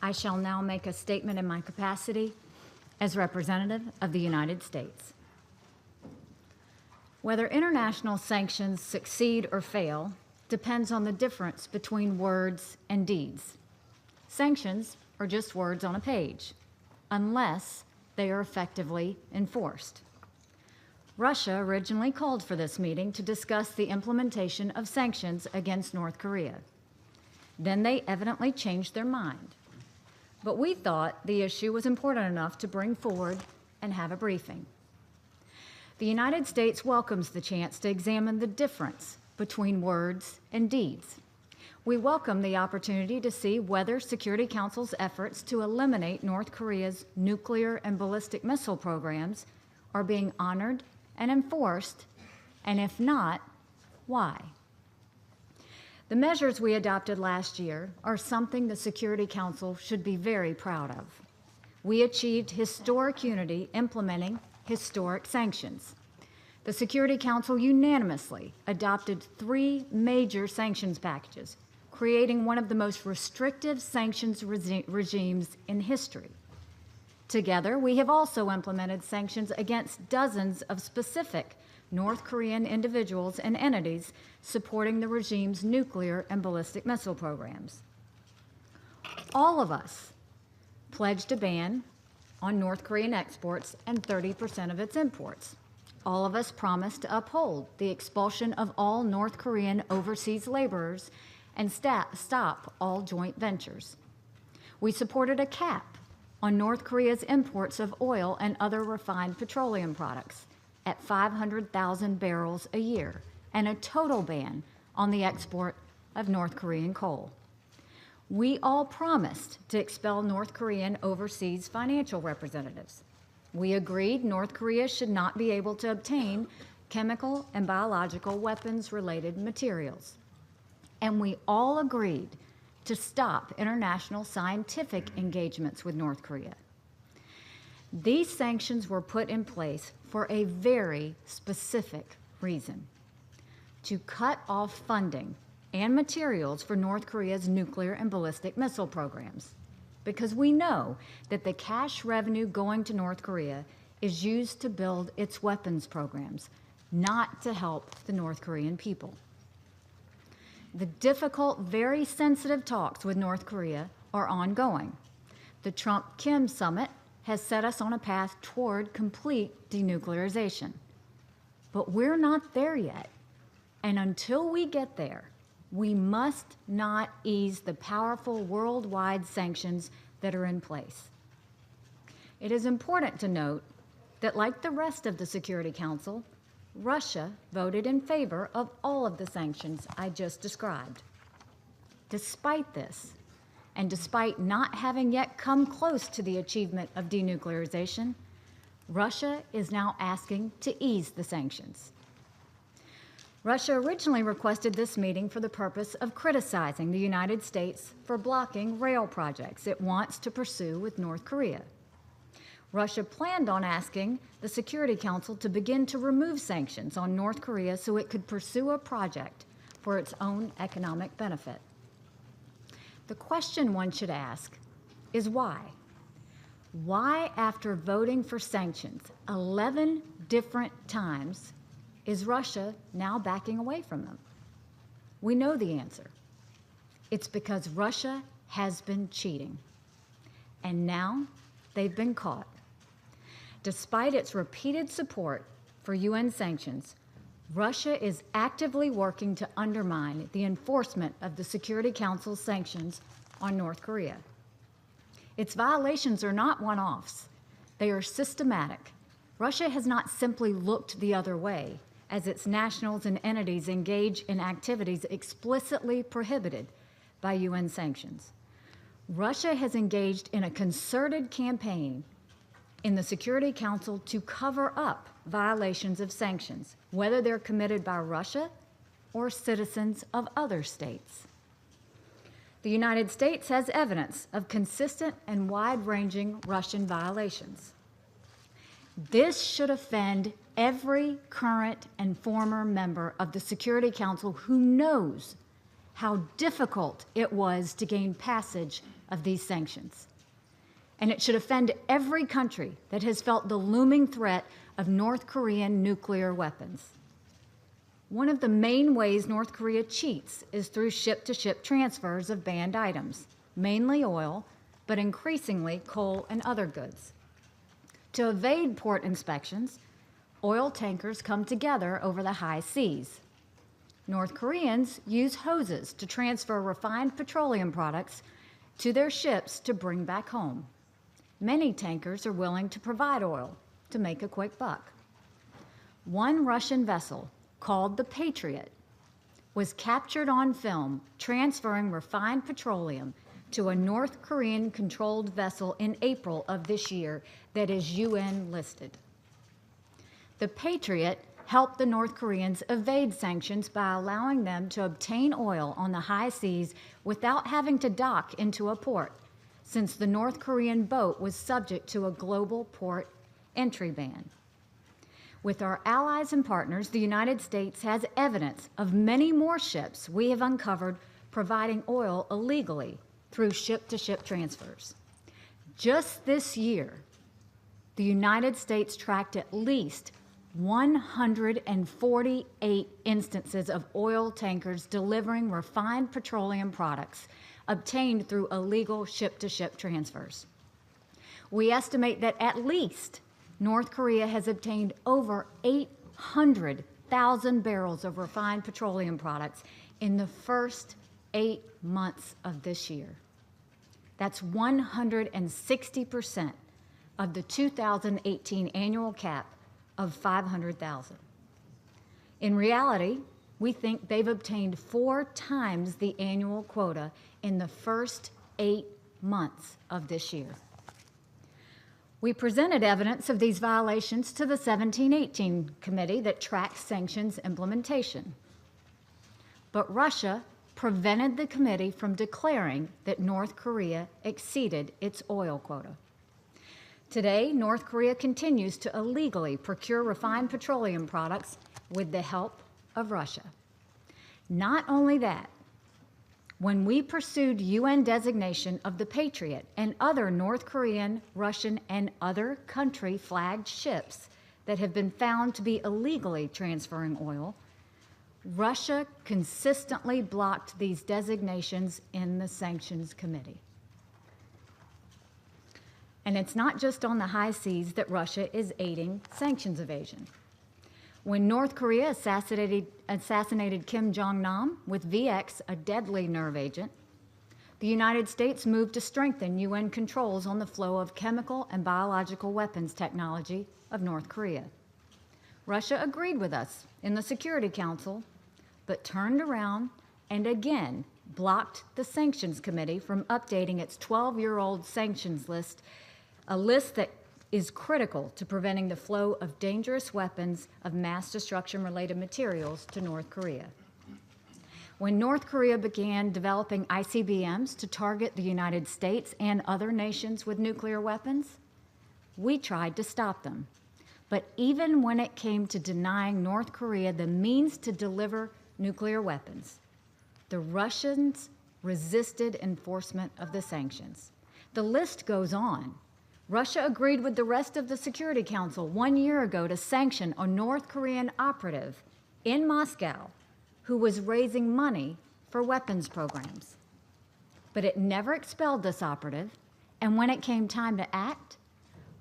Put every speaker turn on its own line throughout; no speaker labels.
I shall now make a statement in my capacity as representative of the United States. Whether international sanctions succeed or fail depends on the difference between words and deeds. Sanctions are just words on a page, unless they are effectively enforced. Russia originally called for this meeting to discuss the implementation of sanctions against North Korea. Then they evidently changed their mind. But we thought the issue was important enough to bring forward and have a briefing. The United States welcomes the chance to examine the difference between words and deeds. We welcome the opportunity to see whether Security Council's efforts to eliminate North Korea's nuclear and ballistic missile programs are being honored and enforced, and if not, why? The measures we adopted last year are something the Security Council should be very proud of. We achieved historic unity implementing historic sanctions. The Security Council unanimously adopted 3 major sanctions packages, creating one of the most restrictive sanctions regimes in history. Together, we have also implemented sanctions against dozens of specific North Korean individuals and entities supporting the regime's nuclear and ballistic missile programs. All of us pledged a ban on North Korean exports and 30% of its imports. All of us promised to uphold the expulsion of all North Korean overseas laborers and stop all joint ventures. We supported a cap on North Korea's imports of oil and other refined petroleum products at 500,000 barrels a year, and a total ban on the export of North Korean coal. We all promised to expel North Korean overseas financial representatives. We agreed North Korea should not be able to obtain chemical and biological weapons-related materials. And we all agreed to stop international scientific engagements with North Korea. These sanctions were put in place for a very specific reason: to cut off funding and materials for North Korea's nuclear and ballistic missile programs, because we know that the cash revenue going to North Korea is used to build its weapons programs, not to help the North Korean people. The difficult, very sensitive talks with North Korea are ongoing. The Trump-Kim summit has set us on a path toward complete denuclearization. But we're not there yet. And until we get there, we must not ease the powerful worldwide sanctions that are in place. It is important to note that, like the rest of the Security Council, Russia voted in favor of all of the sanctions I just described. Despite this, and despite not having yet come close to the achievement of denuclearization, Russia is now asking to ease the sanctions. Russia originally requested this meeting for the purpose of criticizing the United States for blocking rail projects it wants to pursue with North Korea. Russia planned on asking the Security Council to begin to remove sanctions on North Korea so it could pursue a project for its own economic benefit. The question one should ask is why? Why, after voting for sanctions 11 different times, is Russia now backing away from them? We know the answer. It's because Russia has been cheating, and now they've been caught. Despite its repeated support for UN sanctions, Russia is actively working to undermine the enforcement of the Security Council's sanctions on North Korea. Its violations are not one-offs. They are systematic. Russia has not simply looked the other way as its nationals and entities engage in activities explicitly prohibited by UN sanctions. Russia has engaged in a concerted campaign in the Security Council to cover up violations of sanctions, whether they're committed by Russia or citizens of other states. The United States has evidence of consistent and wide-ranging Russian violations. This should offend every current and former member of the Security Council who knows how difficult it was to gain passage of these sanctions. And it should offend every country that has felt the looming threat of North Korean nuclear weapons. One of the main ways North Korea cheats is through ship-to-ship transfers of banned items, mainly oil, but increasingly coal and other goods. To evade port inspections, oil tankers come together over the high seas. North Koreans use hoses to transfer refined petroleum products to their ships to bring back home. Many tankers are willing to provide oil to make a quick buck. One Russian vessel, called the Patriot, was captured on film transferring refined petroleum to a North Korean-controlled vessel in April of this year that is UN listed. The Patriot helped the North Koreans evade sanctions by allowing them to obtain oil on the high seas without having to dock into a port, since the North Korean boat was subject to a global port entry ban. With our allies and partners, the United States has evidence of many more ships we have uncovered providing oil illegally through ship-to-ship transfers. Just this year, the United States tracked at least 148 instances of oil tankers delivering refined petroleum products obtained through illegal ship-to-ship transfers. We estimate that at least North Korea has obtained over 800,000 barrels of refined petroleum products in the first 8 months of this year. That's 160% of the 2018 annual cap of 500,000. In reality, we think they've obtained 4 times the annual quota in the first 8 months of this year. We presented evidence of these violations to the 1718 committee that tracks sanctions implementation. But Russia prevented the committee from declaring that North Korea exceeded its oil quota. Today, North Korea continues to illegally procure refined petroleum products with the help of Russia. Not only that, when we pursued UN designation of the Patriot and other North Korean, Russian, and other country flagged ships that have been found to be illegally transferring oil, Russia consistently blocked these designations in the Sanctions Committee. And it's not just on the high seas that Russia is aiding sanctions evasion. When North Korea assassinated Kim Jong-nam with VX, a deadly nerve agent, the United States moved to strengthen UN controls on the flow of chemical and biological weapons technology of North Korea. Russia agreed with us in the Security Council, but turned around and again blocked the Sanctions Committee from updating its 12-year-old sanctions list, a list that is critical to preventing the flow of dangerous weapons of mass destruction-related materials to North Korea. When North Korea began developing ICBMs to target the United States and other nations with nuclear weapons, we tried to stop them. But even when it came to denying North Korea the means to deliver nuclear weapons, the Russians resisted enforcement of the sanctions. The list goes on. Russia agreed with the rest of the Security Council 1 year ago to sanction a North Korean operative in Moscow who was raising money for weapons programs. But it never expelled this operative, and when it came time to act,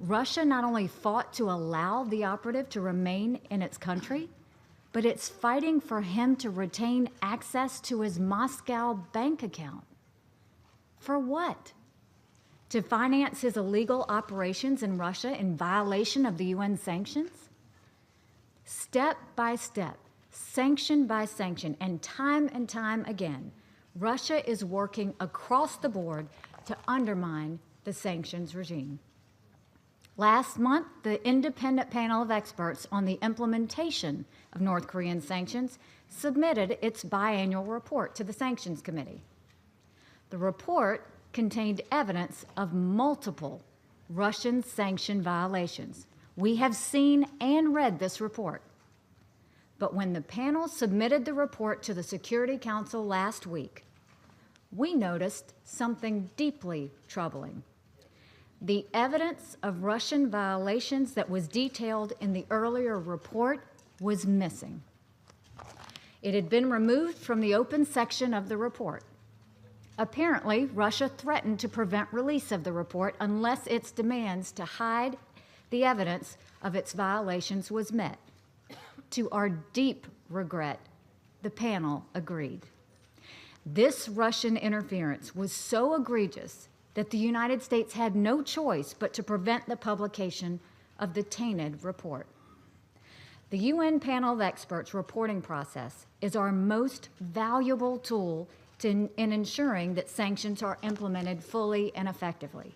Russia not only fought to allow the operative to remain in its country, but it's fighting for him to retain access to his Moscow bank account. For what? To finance his illegal operations in Russia in violation of the UN sanctions? Step by step, sanction by sanction, and time again, Russia is working across the board to undermine the sanctions regime. Last month, the independent panel of experts on the implementation of North Korean sanctions submitted its biannual report to the Sanctions Committee. The report contained evidence of multiple Russian sanction violations. We have seen and read this report. But when the panel submitted the report to the Security Council last week, we noticed something deeply troubling. The evidence of Russian violations that was detailed in the earlier report was missing. It had been removed from the open section of the report. Apparently, Russia threatened to prevent release of the report unless its demands to hide the evidence of its violations was met. To our deep regret, the panel agreed. This Russian interference was so egregious that the United States had no choice but to prevent the publication of the tainted report. The UN panel of experts reporting process is our most valuable tool in ensuring that sanctions are implemented fully and effectively.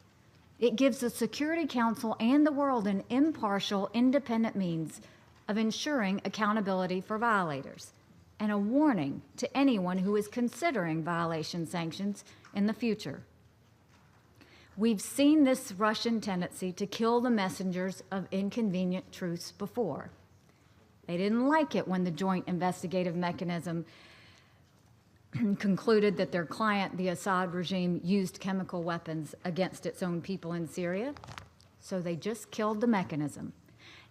It gives the Security Council and the world an impartial, independent means of ensuring accountability for violators and a warning to anyone who is considering violation sanctions in the future. We've seen this Russian tendency to kill the messengers of inconvenient truths before. They didn't like it when the Joint Investigative Mechanism concluded that their client, the Assad regime, used chemical weapons against its own people in Syria, so they just killed the mechanism.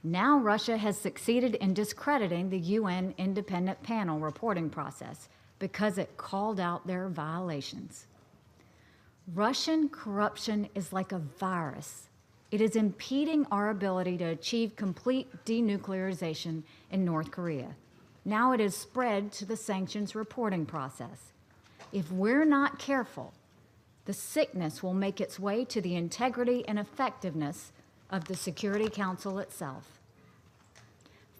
Now Russia has succeeded in discrediting the UN independent panel reporting process because it called out their violations. Russian corruption is like a virus. It is impeding our ability to achieve complete denuclearization in North Korea. Now it has spread to the sanctions reporting process. If we're not careful, the sickness will make its way to the integrity and effectiveness of the Security Council itself.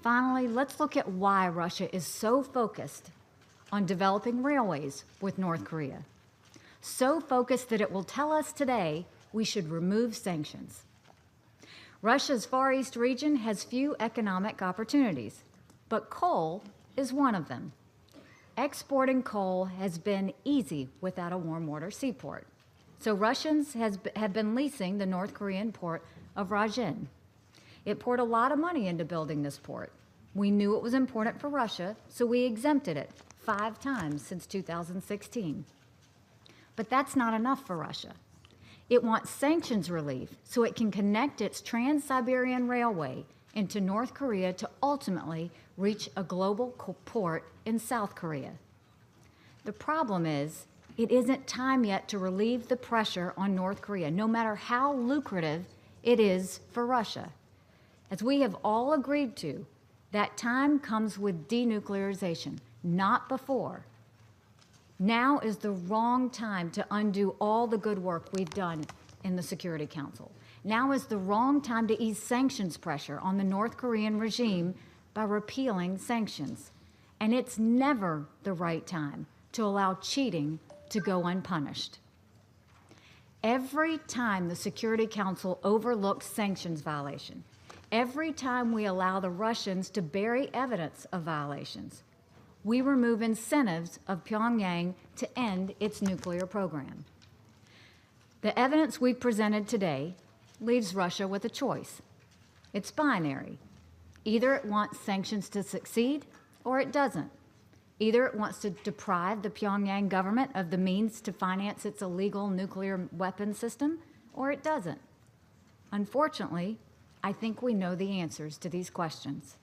Finally, let's look at why Russia is so focused on developing railways with North Korea. So focused that it will tell us today we should remove sanctions. Russia's Far East region has few economic opportunities, but coal is one of them. Exporting coal has been easy without a warm water seaport. So Russians have been leasing the North Korean port of Rajin. It poured a lot of money into building this port. We knew it was important for Russia, so we exempted it 5 times since 2016. But that's not enough for Russia. It wants sanctions relief so it can connect its Trans-Siberian Railway into North Korea to ultimately reach a global port in South Korea. The problem is, it isn't time yet to relieve the pressure on North Korea, no matter how lucrative it is for Russia. As we have all agreed to, that time comes with denuclearization, not before. Now is the wrong time to undo all the good work we've done in the Security Council. Now is the wrong time to ease sanctions pressure on the North Korean regime by repealing sanctions. And it's never the right time to allow cheating to go unpunished. Every time the Security Council overlooks sanctions violation, every time we allow the Russians to bury evidence of violations, we remove incentives of Pyongyang to end its nuclear program. The evidence we presented today leaves Russia with a choice. It's binary. Either it wants sanctions to succeed or it doesn't. Either it wants to deprive the Pyongyang government of the means to finance its illegal nuclear weapon system, or it doesn't. Unfortunately, I think we know the answers to these questions.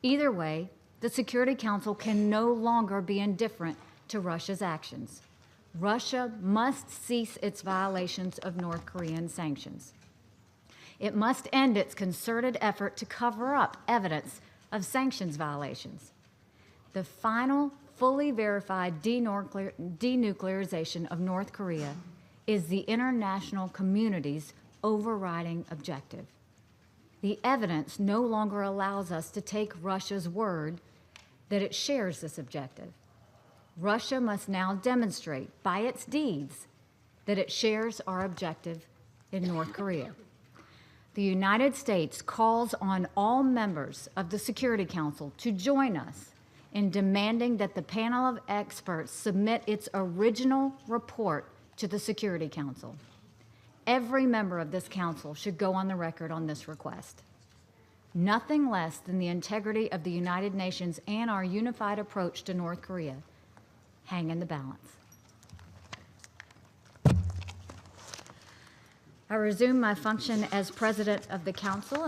Either way, the Security Council can no longer be indifferent to Russia's actions. Russia must cease its violations of North Korean sanctions. It must end its concerted effort to cover up evidence of sanctions violations. The final, fully verified denuclearization of North Korea is the international community's overriding objective. The evidence no longer allows us to take Russia's word that it shares this objective. Russia must now demonstrate by its deeds that it shares our objective in North Korea. The United States calls on all members of the Security Council to join us in demanding that the panel of experts submit its original report to the Security Council. Every member of this council should go on the record on this request. Nothing less than the integrity of the United Nations and our unified approach to North Korea hang in the balance. I resume my function as president of the council.